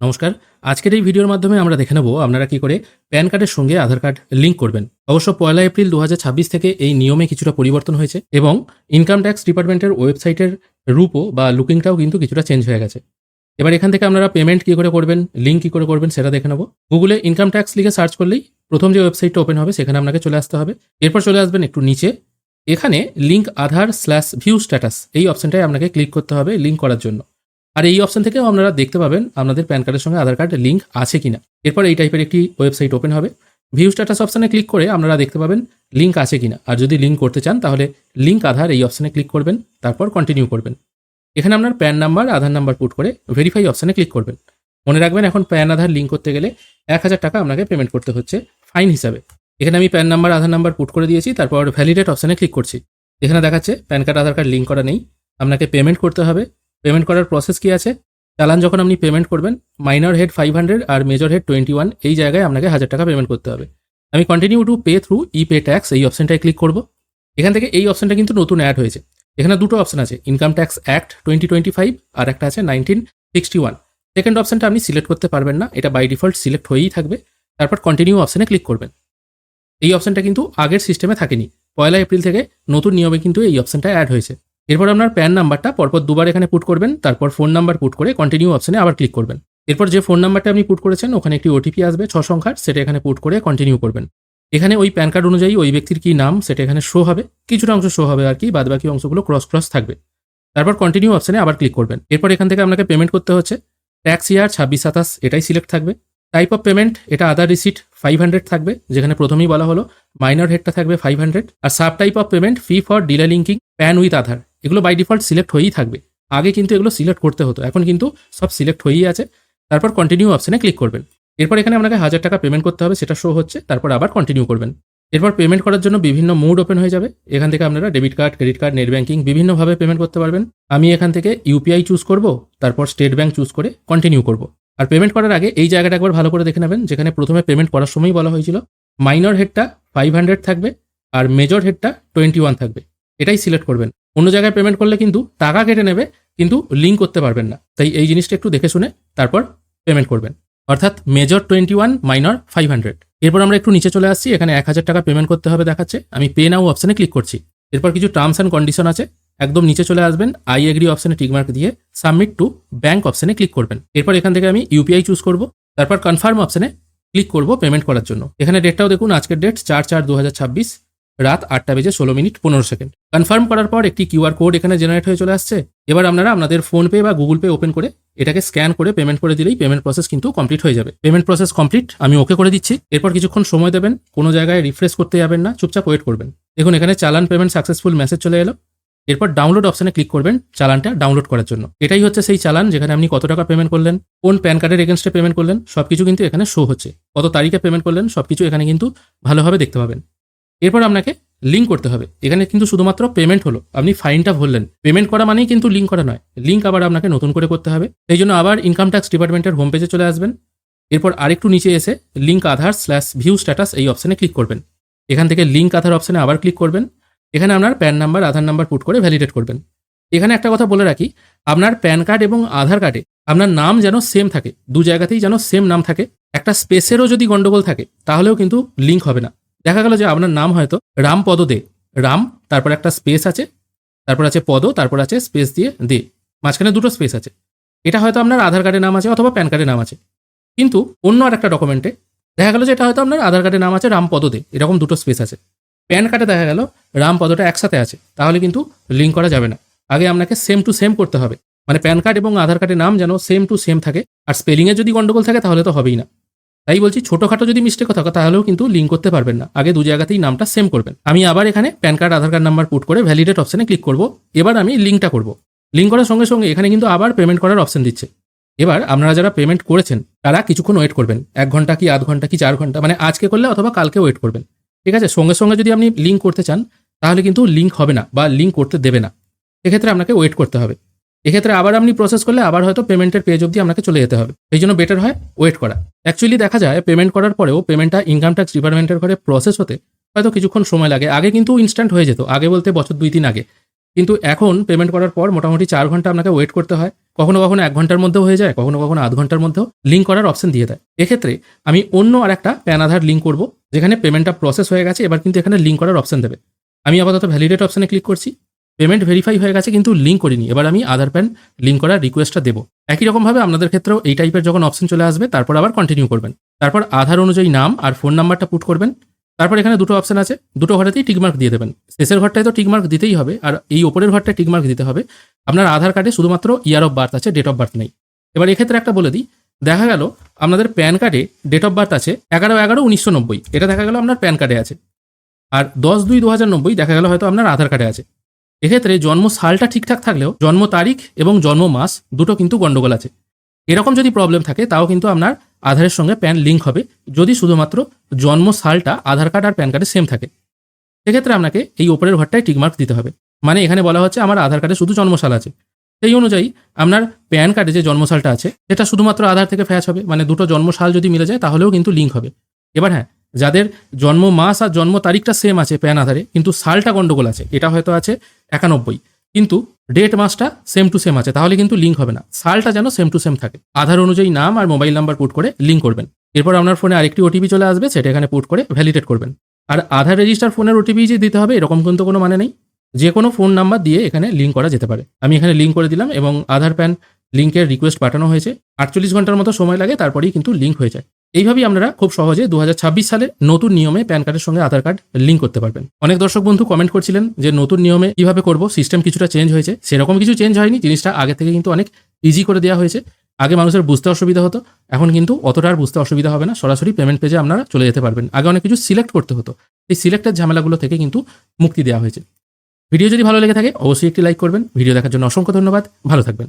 নমস্কার। আজকের এই ভিডিওর মাধ্যমে আমরা দেখে নেব আপনারা কি করে প্যান কার্ডের সঙ্গে আধার কার্ড লিঙ্ক করবেন। অবশ্য 1 এপ্রিল 2026 থেকে এই নিয়মে কিছুটা পরিবর্তন হয়েছে এবং ইনকাম ট্যাক্স ডিপার্টমেন্টের ওয়েবসাইটের রূপও বা লুকিংটাও কিন্তু কিছুটা চেঞ্জ হয়ে গেছে। এবার এখান থেকে আপনারা পেমেন্ট কী করে করবেন, লিঙ্ক কী করে করবেন সেটা দেখে নেব। গুগলে ইনকাম ট্যাক্স লিখে সার্চ করলেই প্রথম যে ওয়েবসাইটটা ওপেন হবে সেখানে আপনাকে চলে আসতে হবে। এরপর চলে আসবেন একটু নিচে, এখানে লিঙ্ক আধার/ভিউ স্ট্যাটাস এই অপশনটায় আপনাকে ক্লিক করতে হবে লিঙ্ক করার জন্য। আর এই অপশন থেকেও আপনারা দেখতে পাবেন আপনাদের প্যান কার্ডের সঙ্গে আধার কার্ড লিঙ্ক আছে কিনা। এরপর এই টাইপের একটি ওয়েবসাইট ওপেন হবে। ভিউ স্ট্যাটাস অপশানে ক্লিক করে আপনারা দেখতে পাবেন লিঙ্ক আছে কিনা। আর যদি লিঙ্ক করতে চান তাহলে লিঙ্ক আধার এই অপশানে ক্লিক করবেন, তারপর কন্টিনিউ করবেন। এখানে আপনার প্যান নাম্বার, আধার নাম্বার পুট করে ভেরিফাই অপশানে ক্লিক করবেন। মনে রাখবেন এখন প্যান আধার লিঙ্ক করতে গেলে 1000 টাকা আপনাকে পেমেন্ট করতে হচ্ছে ফাইন হিসাবে। এখানে আমি প্যান নাম্বার, আধার নাম্বার পুট করে দিয়েছি, তারপর ভ্যালিডেট অপশানে ক্লিক করছি। এখানে দেখাচ্ছে প্যান কার্ড আধার কার্ড লিঙ্ক করা নেই, আপনাকে পেমেন্ট করতে হবে। পেমেন্ট করার প্রসেস কি আছে, চালান যখন আপনি পেমেন্ট করবেন মাইনর হেড 500 আর মেজর হেড 21 এই জায়গায় আপনাকে 1000 টাকা পেমেন্ট করতে হবে। আমি continue to pay through e-pay tax এই অপশনটায় ক্লিক করব। এখান থেকে এই অপশনটা কিন্তু নতুন অ্যাড হয়েছে। এখানে দুটো অপশন আছে, ইনকাম ট্যাক্স অ্যাক্ট 2025 আর একটা আছে 1961। সেকেন্ড অপশনটা আপনি সিলেক্ট করতে পারবেন না, এটা বাই ডিফল্ট সিলেক্ট হয়েই থাকবে। তারপর কন্টিনিউ অপশনে ক্লিক করবেন। এই অপশনটা কিন্তু আগের সিস্টেমে থাকেনি, 1 এপ্রিল থেকে নতুন নিয়মে কিন্তু এই অপশনটা অ্যাড হয়েছে। এরপর আপনার প্যান নাম্বারটা পরপর দুবার এখানে পুট করবেন, তারপর ফোন নাম্বার পুট করে কন্টিনিউ অপশনে আবার ক্লিক করবেন। এরপর যে ফোন নাম্বারটা আপনি পুট করেছেন ওখানে একটি ওটিপি আসবে 6 সংখ্যার, সেটা এখানে পুট করে কন্টিনিউ করবেন। এখানে ওই প্যান কার্ড অনুযায়ী ওই ব্যক্তির কি নাম সেটা এখানে শো হবে, কিছুটা অংশ শো হবে আর কি, বাদবাকি অংশগুলো ক্রস থাকবে। তারপর কন্টিনিউ অপশনে আবার ক্লিক করবেন। এরপর এখান থেকে আপনাকে পেমেন্ট করতে হচ্ছে ট্যাক্স ইয়ার 26-27 এটাই সিলেক্ট থাকবে। টাইপ অফ পেমেন্ট এটা আদার রিসিট 500 থাকবে, যেখানে প্রথমেই বলা হলো মাইনর হেডটা থাকবে 500। আর sub type of payment fee for delay linking PAN with Aadhaar, এগুলো বাই ডিফল্ট সিলেক্ট হয়েই থাকবে। আগে কিন্তু এগুলো সিলেক্ট করতে হতো, এখন কিন্তু সব সিলেক্ট হয়েই আছে। তারপর কন্টিনিউ অপশনে ক্লিক করবেন। এরপর এখানে আপনাকে 1000 টাকা পেমেন্ট করতে হবে, সেটা শো হচ্ছে। তারপর আবার কন্টিনিউ করবেন। এরপর পেমেন্ট করার জন্য বিভিন্ন মোড ওপেন হয়ে যাবে। এখান থেকে আপনারা debit card, credit card, net banking বিভিন্নভাবে পেমেন্ট করতে পারবেন। আমি এখান থেকে ইউপিআই চুজ করব, তারপর স্টেট ব্যাঙ্ক চুজ করে কন্টিনিউ করব। আর পেমেন্ট করার আগে এই জায়গাটা একবার ভালো করে দেখে নেবেন, যেখানে প্রথমে পেমেন্ট করার সময়ই বলা হয়েছিল মাইনর হেডটা 500 থাকবে আর মেজর হেডটা 21 থাকবে, এটাই সিলেক্ট করবেন। অন্য জায়গায় পেমেন্ট করলে কিন্তু টাকা কেটে নেবে, কিন্তু লিঙ্ক করতে পারবেন না। তাই এই জিনিসটা একটু দেখে শুনে তারপর পেমেন্ট করবেন, অর্থাৎ মেজর 21, মাইনর 500। এরপর আমরা একটু নিচে চলে আসছি, এখানে 1000 টাকা পেমেন্ট করতে হবে দেখাচ্ছে। আমি পে নাও অপশানে ক্লিক করছি। এরপর কিছু টার্মস অ্যান্ড কন্ডিশন আছে, একদম নিচে চলে আসবেন, আই এগ্রি অপশানে টিকমার্ক দিয়ে সাবমিট টু ব্যাঙ্ক অপশানে ক্লিক করবেন। এরপর এখান থেকে আমি ইউপিআই চুজ করব, তারপর কনফার্ম অপশানে ক্লিক করব পেমেন্ট করার জন্য। এখানে ডেটটাও দেখুন, আজকের ডেট 4/4/2026 রাত 8:16:15। কনফার্ম করার পর একটি কিউআর কোড এখানে জেনারেট হয়ে চলে আসছে। এবার আপনারা আপনাদের ফোনপে বা গুগল পে ওপেন করে এটাকে স্ক্যান করে পেমেন্ট করে দিলেই পেমেন্ট প্রসেস কিন্তু কমপ্লিট হয়ে যাবে। পেমেন্ট প্রসেস কমপ্লিট, আমি ওকে করে দিচ্ছি। এরপর কিছুক্ষণ সময় দেবেন, কোনো জায়গায় রিফ্রেশ করতে যাবেন না, চুপচাপ ওয়েট করবেন। দেখুন এখানে চালান পেমেন্ট সাকসেসফুল মেসেজ চলে এলো। এরপর ডাউনলোড অপশানে ক্লিক করবেন চালানটা ডাউনলোড করার জন্য। এটাই হচ্ছে সেই চালান যেখানে আপনি কত টাকা পেমেন্ট করলেন, কোন প্যান কার্ডের এগেনস্টে পেমেন্ট করলেন, সবকিছু কিন্তু এখানে শো হচ্ছে। কত তারিখে পেমেন্ট করলেন সবকিছু এখানে কিন্তু ভালোভাবে দেখতে পাবেন। এরপর আপনাকে লিঙ্ক করতে হবে। এখানে কিন্তু শুধুমাত্র পেমেন্ট হলো, আপনি ফাইনটা ভরলেন, পেমেন্ট করা মানেই কিন্তু লিঙ্ক করা নয়। লিঙ্ক আবার আপনাকে নতুন করে করতে হবে। এই জন্য আবার ইনকাম ট্যাক্স ডিপার্টমেন্টের হোম পেজে চলে আসবেন। এরপর আরেকটু নিচে এসে লিঙ্ক আধার/ভিউ স্ট্যাটাস এই অপশানে ক্লিক করবেন। এখান থেকে লিঙ্ক আধার অপশানে আবার ক্লিক করবেন। এখানে আপনার প্যান নাম্বার, আধার নাম্বার পুট করে ভ্যালিডেট করবেন। এখানে একটা কথা বলে রাখি, আপনার প্যান কার্ড এবং আধার কার্ডে আপনার নাম যেন সেম থাকে, দু জায়গাতেই যেন সেম নাম থাকে। একটা স্পেসেরও যদি গন্ডগোল থাকে তাহলেও কিন্তু লিঙ্ক হবে না। দেখা গেল যে আপনার নাম হয়তো রামপদ দে, রাম তারপর একটা স্পেস আছে, তারপর আছে পদ, তারপর আছে স্পেস দিয়ে দে, মাঝখানে দুটো স্পেস আছে। এটা হয়তো আপনার আধার কার্ডের নাম আছে অথবা প্যান কার্ডের নাম আছে, কিন্তু অন্য আর একটা ডকুমেন্টে দেখা গেল যে এটা হয়তো আপনার আধার কার্ডের নাম আছে রামপদ দে, এরকম দুটো স্পেস আছে। প্যান কার্ডে দেখা গেল রামপদটা একসাথে আছে, তাহলে কিন্তু লিঙ্ক করা যাবে না। আগে আপনাকে সেম টু সেম করতে হবে, মানে প্যান কার্ড এবং আধার কার্ডের নাম যেন সেম টু সেম থাকে। আর স্পেলিংয়ে যদি গন্ডগোল থাকে তাহলে তো হবেই না। তাই বলছি, ছোটোখাটো যদি মিস্টেক থাকে তাহলেও কিন্তু লিঙ্ক করতে পারবেন না। আগে দু জায়গাতেই নামটা সেম করবেন। আমি আবার এখানে প্যান কার্ড, আধার কার্ড নাম্বার পুট করে ভ্যালিডেট অপশানে ক্লিক করব। এবার আমি লিঙ্কটা করব। লিঙ্ক করার সঙ্গে সঙ্গে এখানে কিন্তু আবার পেমেন্ট করার অপশান দিচ্ছে। এবার আপনারা যারা পেমেন্ট করেছেন তারা কিছুক্ষণ ওয়েট করবেন, 1 ঘন্টা কি আধ ঘন্টা কি 4 ঘন্টা, মানে আজকে করলে অথবা কালকে ওয়েট করবেন। ঠিক আছে, সঙ্গে সঙ্গে যদি আপনি লিঙ্ক করতে চান তাহলে কিন্তু লিঙ্ক হবে না বা লিঙ্ক করতে দেবে না। এক্ষেত্রে আপনাকে ওয়েট করতে হবে। এক্ষেত্রে আবার আপনি প্রসেস করলে আবার হয়তো পেমেন্টের পেজ অবধি আপনাকে চলে যেতে হবে। এই জন্য বেটার হয় ওয়েট করা। অ্যাকচুয়ালি দেখা যায় পেমেন্ট করার পরেও পেমেন্টটা ইনকাম ট্যাক্স ডিপার্টমেন্টের ঘরে প্রসেস হতে হয়তো কিছুক্ষণ সময় লাগে। আগে কিন্তু ইনস্ট্যান্ট হয়ে যেত, আগে বলতে বছর 2-3 আগে। কিন্তু এখন পেমেন্ট করার পর মোটামুটি 4 ঘন্টা আপনাকে ওয়েট করতে হয়। কখনো কখনো 1 ঘন্টার মধ্যেও হয়ে যায়, কখনো কখনো আধ ঘন্টার মধ্যেও লিঙ্ক করার অপশন দিয়ে দেয়। এক্ষেত্রে আমি অন্য আর একটা প্যান আধার লিঙ্ক করব, যেখানে পেমেন্টটা প্রসেস হয়ে গেছে, এবার কিন্তু এখানে লিঙ্ক করার অপশন দেবে। আমি আপাতত ভ্যালিডেট অপশনে ক্লিক করছি। পেমেন্ট ভেরিফাই হয়ে গেছে কিন্তু লিঙ্ক করিনি, এবার আমি আধার প্যান লিঙ্ক করার রিকোয়েস্টটা দেবো। একই রকমভাবে আপনাদের ক্ষেত্রেও এই টাইপের যখন অপশন চলে আসবে তারপর আবার কন্টিনিউ করবেন। তারপর আধার অনুযায়ী নাম আর ফোন নাম্বারটা পুট করবেন। তারপর এখানে দুটো অপশন আছে, দুটো ঘরেতেই টিকমার্ক দিয়ে দেবেন। শেষের ঘরটায় তো টিকমার্ক দিতেই হবে, আর এই ওপরের ঘরটায় টিকমার্ক দিতে হবে। আপনার আধার কার্ডে শুধুমাত্র ইয়ার অফ বার্থ আছে, ডেট অফ বার্থ নেই। এবার এক্ষেত্রে একটা বলে দিই, দেখা গেল আপনাদের প্যান কার্ডে ডেট অফ বার্থ আছে 11/11/1990, এটা দেখা গেল আপনার প্যান কার্ডে আছে। আর 10/2/2090 দেখা গেল হয়তো আপনার আধার কার্ডে আছে। এক্ষেত্রে জন্ম সালটা ঠিকঠাক থাকলেও জন্ম তারিখ এবং জন্ম মাস দুটো কিন্তু গন্ডগোল আছে। এরকম যদি প্রবলেম থাকে তাও কিন্তু আপনার আধারের সঙ্গে প্যান লিঙ্ক হবে, যদি শুধুমাত্র জন্ম সালটা আধার কার্ড আর প্যান কার্ডে সেম থাকে। সেক্ষেত্রে আপনাকে এই ওপরের ঘরটায় টিকমার্ক দিতে হবে। মানে এখানে বলা হচ্ছে আমার আধার কার্ডে শুধু জন্মসাল আছে, সেই অনুযায়ী আপনার প্যান কার্ডে যে জন্মসালটা আছে সেটা শুধুমাত্র আধার থেকে ফ্যাচ হবে। মানে দুটো জন্মসাল যদি মিলে যায় তাহলেও কিন্তু লিঙ্ক হবে। এবার হ্যাঁ, যাদের জন্ম মাস আর জন্ম তারিখটা সেম আছে প্যান আধারে, কিন্তু সালটা গন্ডগোল আছে, এটা হয়তো আছে 91, কিন্তু ডেট মাসটা সেম টু সেম আছে, তাহলে কিন্তু লিঙ্ক হবে না। সালটা যেন সেম টু সেম থাকে। আধার অনুযায়ী নাম আর মোবাইল নাম্বার পুট করে লিঙ্ক করবেন। এরপর আপনার ফোনে আরেকটি ওটিপি চলে আসবে, সেটা এখানে পুট করে ভ্যালিডেট করবেন। আর আধার রেজিস্টার ফোনের ওটিপি যে দিতে হবে এরকম কিন্তু কোনো মানে নেই, যে কোনো ফোন নাম্বার দিয়ে এখানে লিঙ্ক করা যেতে পারে। আমি এখানে লিঙ্ক করে দিলাম এবং আধার প্যান লিঙ্কের রিকোয়েস্ট পাঠানো হয়েছে। 48 ঘন্টার মতো সময় লাগে, তারপরেই কিন্তু লিঙ্ক হয়ে যায়। এইভাবেই আপনারা খুব সহজে 2026 সালে নতুন নিয়মে প্যান কার্ডের সঙ্গে আধার কার্ড লিঙ্ক করতে পারবেন। অনেক দর্শক বন্ধু কমেন্ট করছিলেন যে নতুন নিয়মে কিভাবে করব, সিস্টেম কিছুটা চেঞ্জ হয়েছে। সেরকম কিছু চেঞ্জ হয়নি, জিনিসটা আগে থেকে কিন্তু অনেক ইজি করে দেওয়া হয়েছে। আগে মানুষের বুঝতে অসুবিধা হতো, এখন কিন্তু অতটা আর বুঝতে অসুবিধা হবে না। সরাসরি পেমেন্ট পেজে আপনারা চলে যেতে পারবেন। আগে অনেক কিছু সিলেক্ট করতে হতো, এই সিলেক্টের ঝামেলাগুলো থেকে কিন্তু মুক্তি দেওয়া হয়েছে। ভিডিও যদি ভালো লেগে থাকে অবশ্যই একটি লাইক করবেন। ভিডিও দেখার জন্য অসংখ্য ধন্যবাদ, ভালো থাকবেন।